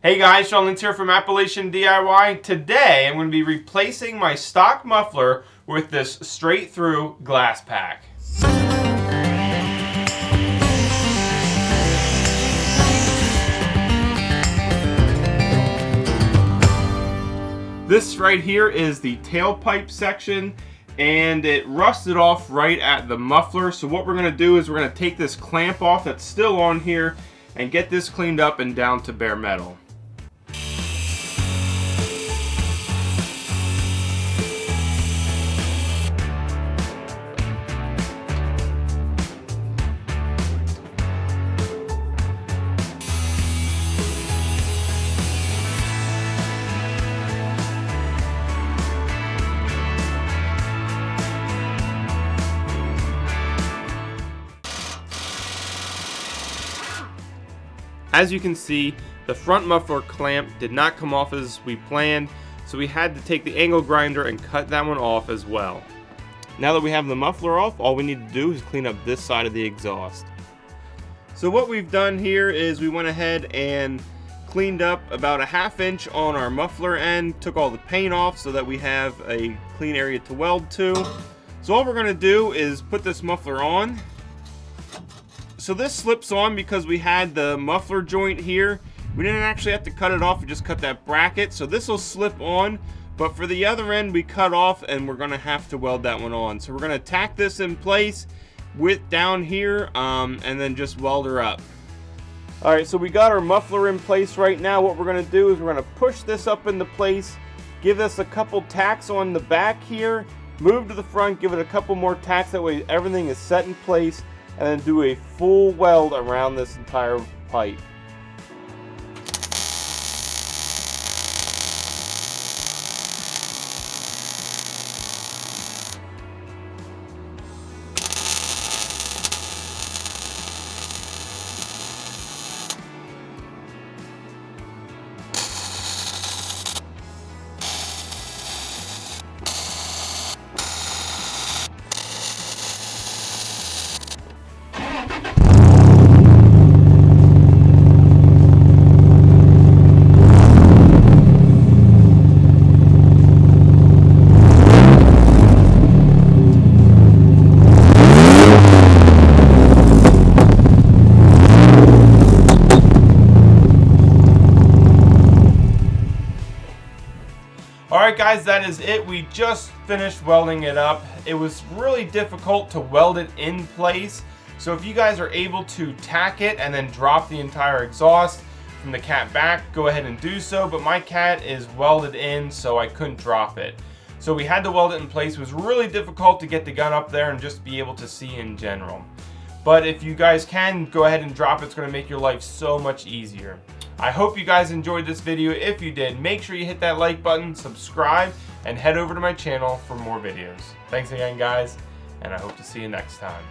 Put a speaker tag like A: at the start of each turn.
A: Hey guys, Sean Lintz here from Appalachian DIY. Today I'm going to be replacing my stock muffler with this straight through glass pack. This right here is the tailpipe section, and it rusted off right at the muffler. So what we're going to do is we're going to take this clamp off that's still on here and get this cleaned up and down to bare metal. As you can see, the front muffler clamp did not come off as we planned, so we had to take the angle grinder and cut that one off as well. Now that we have the muffler off, all we need to do is clean up this side of the exhaust. So what we've done here is we went ahead and cleaned up about a 1/2 inch on our muffler end, took all the paint off so that we have a clean area to weld to. So all we're going to do is put this muffler on. So this slips on because we had the muffler joint here. We didn't actually have to cut it off, we just cut that bracket. So this will slip on, but for the other end we cut off and we're gonna have to weld that one on. So we're gonna tack this in place with down here and then just weld her up. All right, so we got our muffler in place right now. What we're gonna do is we're gonna push this up into place, give this a couple tacks on the back here, move to the front, give it a couple more tacks, that way everything is set in place, and then do a full weld around this entire pipe. Alright guys, that is it. We just finished welding it up. It was really difficult to weld it in place. So if you guys are able to tack it and then drop the entire exhaust from the cat back, go ahead and do so. But my cat is welded in, so I couldn't drop it. So we had to weld it in place. It was really difficult to get the gun up there and just be able to see in general. But if you guys can, go ahead and drop it. It's going to make your life so much easier. I hope you guys enjoyed this video. If you did, make sure you hit that like button, subscribe, and head over to my channel for more videos. Thanks again, guys, and I hope to see you next time.